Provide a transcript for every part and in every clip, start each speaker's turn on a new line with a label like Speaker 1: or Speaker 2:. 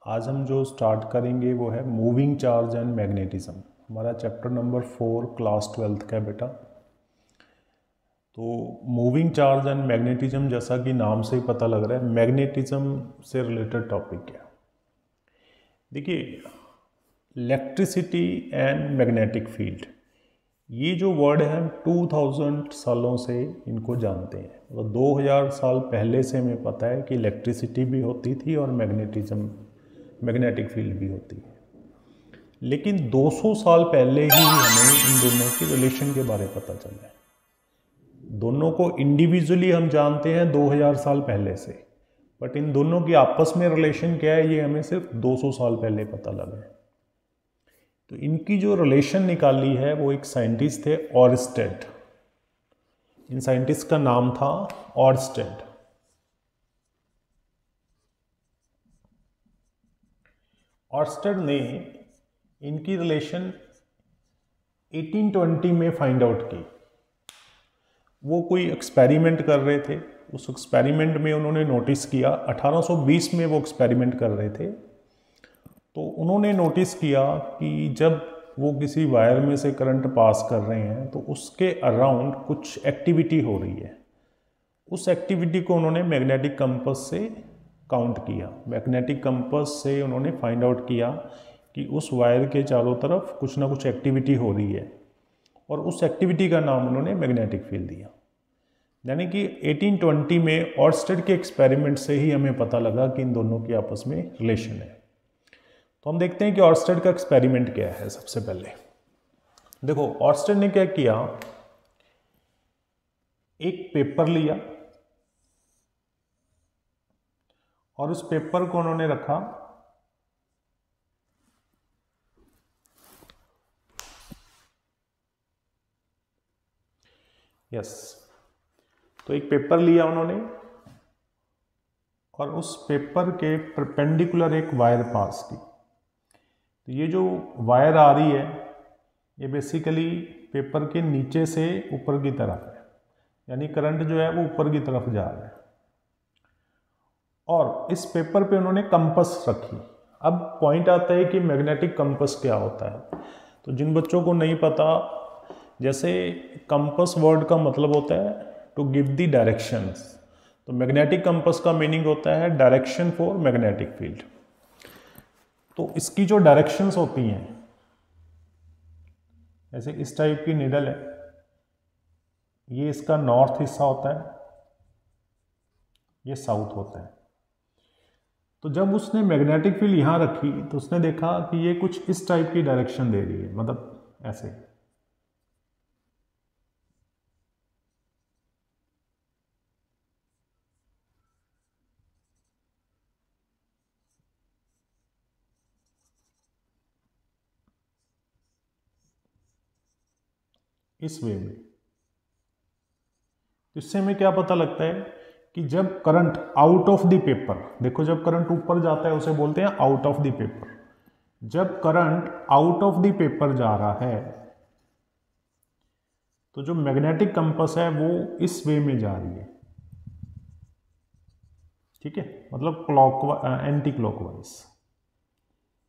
Speaker 1: आज हम जो स्टार्ट करेंगे वो है मूविंग चार्ज एंड मैग्नेटिज्म। हमारा चैप्टर नंबर 4 क्लास 12th का बेटा। तो मूविंग चार्ज एंड मैग्नेटिज्म, जैसा कि नाम से ही पता लग रहा है, मैग्नेटिज्म से रिलेटेड टॉपिक है। देखिए, इलेक्ट्रिसिटी एंड मैग्नेटिक फील्ड, ये जो वर्ड है हम 2000 सालों से इनको जानते हैं। मतलब 2000 साल पहले से हमें पता है कि इलेक्ट्रिसिटी भी होती थी और मैग्नेटिक फील्ड भी होती है। लेकिन 200 साल पहले ही हमें इन दोनों की रिलेशन के बारे में पता चला है। दोनों को इंडिविजुअली हम जानते हैं 2000 साल पहले से, बट इन दोनों की आपस में रिलेशन क्या है ये हमें सिर्फ 200 साल पहले पता लगा है। तो इनकी जो रिलेशन निकाली है वो एक साइंटिस्ट थे, ऑरस्टेड। इन साइंटिस्ट का नाम था ऑरस्टेड। ऑरस्टेड ने इनकी रिलेशन 1820 में फाइंड आउट की। वो कोई एक्सपेरिमेंट कर रहे थे। उस एक्सपेरिमेंट में उन्होंने नोटिस किया, 1820 में वो एक्सपेरिमेंट कर रहे थे, तो उन्होंने नोटिस किया कि जब वो किसी वायर में से करंट पास कर रहे हैं तो उसके अराउंड कुछ एक्टिविटी हो रही है। उस एक्टिविटी को उन्होंने मैग्नेटिक कंपास से काउंट किया। मैग्नेटिक कंपास से उन्होंने फाइंड आउट किया कि उस वायर के चारों तरफ कुछ ना कुछ एक्टिविटी हो रही है, और उस एक्टिविटी का नाम उन्होंने मैग्नेटिक फील्ड दिया। यानी कि 1820 में ऑरस्टेड के एक्सपेरिमेंट से ही हमें पता लगा कि इन दोनों की आपस में रिलेशन है। तो हम देखते हैं कि ऑरस्टेड का एक्सपेरिमेंट क्या है। सबसे पहले देखो, ऑरस्टेड ने क्या किया, एक पेपर लिया और उस पेपर को उन्होंने रखा तो एक पेपर लिया उन्होंने और उस पेपर के परपेंडिकुलर एक वायर पास की। तो ये जो वायर आ रही है ये बेसिकली पेपर के नीचे से ऊपर की तरफ है, यानी करंट जो है वो ऊपर की तरफ जा रहा है। और इस पेपर पे उन्होंने कंपास रखी। अब पॉइंट आता है कि मैग्नेटिक कंपास क्या होता है। तो जिन बच्चों को नहीं पता, जैसे कंपास वर्ड का मतलब होता है टू गिव द डायरेक्शंस, तो मैग्नेटिक कंपास का मीनिंग होता है डायरेक्शन फॉर मैग्नेटिक फील्ड। तो इसकी जो डायरेक्शंस होती हैं, जैसे इस टाइप की निडल है, ये इसका नॉर्थ हिस्सा होता है, ये साउथ होता है। तो जब उसने मैग्नेटिक फील्ड यहां रखी तो उसने देखा कि ये कुछ इस टाइप की डायरेक्शन दे रही है, मतलब ऐसे। इस वे में। इससे हमें क्या पता लगता है कि जब current out of the paper, देखो जब करंट ऊपर जाता है उसे बोलते हैं आउट ऑफ द पेपर। जब current out of the paper जा रहा है तो जो मैग्नेटिक कंपास है वो इस वे में जा रही है, ठीक है, मतलब एंटी क्लॉकवाइज।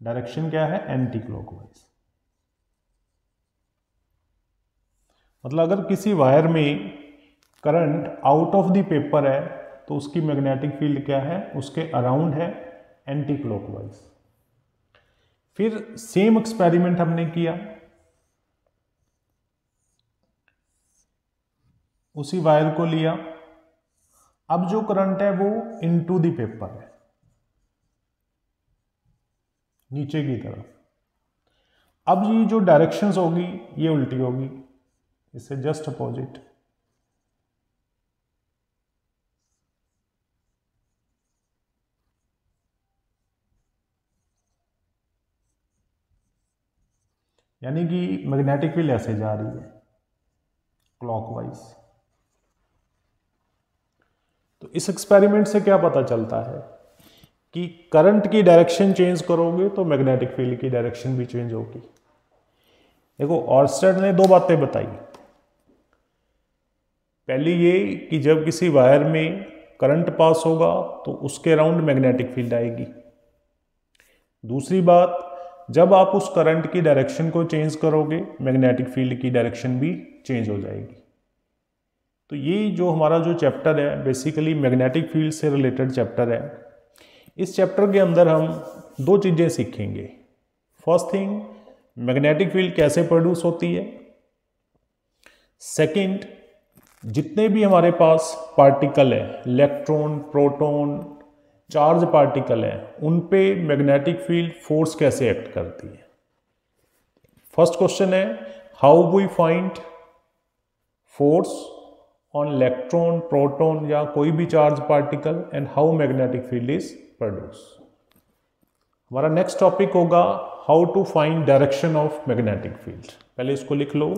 Speaker 1: डायरेक्शन क्या है? Anti clockwise. मतलब अगर किसी वायर में current out of the paper है तो उसकी मैग्नेटिक फील्ड क्या है? उसके अराउंड है एंटी क्लॉकवाइज। फिर सेम एक्सपेरिमेंट हमने किया, उसी वायर को लिया। अब जो करंट है वो इनटू द पेपर है, नीचे की तरफ। अब ये जो डायरेक्शंस होगी ये उल्टी होगी, इससे जस्ट अपोजिट। यानी कि मैग्नेटिक फील्ड ऐसे जा रही है क्लॉकवाइज। तो इस एक्सपेरिमेंट से क्या पता चलता है कि करंट की डायरेक्शन चेंज करोगे तो मैग्नेटिक फील्ड की डायरेक्शन भी चेंज होगी। देखो, ऑरस्टेड ने दो बातें बताई। पहली ये कि जब किसी वायर में करंट पास होगा तो उसके अराउंड मैग्नेटिक फील्ड आएगी। दूसरी बात, जब आप उस करंट की डायरेक्शन को चेंज करोगे मैग्नेटिक फील्ड की डायरेक्शन भी चेंज हो जाएगी। तो ये जो हमारा जो चैप्टर है बेसिकली मैग्नेटिक फील्ड से रिलेटेड चैप्टर है। इस चैप्टर के अंदर हम दो चीज़ें सीखेंगे। फर्स्ट थिंग, मैग्नेटिक फील्ड कैसे प्रोड्यूस होती है। सेकंड, जितने भी हमारे पास पार्टिकल है, इलेक्ट्रॉन, प्रोटॉन, चार्ज पार्टिकल है, उन पे मैग्नेटिक फील्ड फोर्स कैसे एक्ट करती है। फर्स्ट क्वेश्चन है, how we find force on electron, proton या कोई भी charge particle and how magnetic field is produce. हमारा नेक्स्ट टॉपिक होगा how to find direction of magnetic field. पहले इसको लिख लो,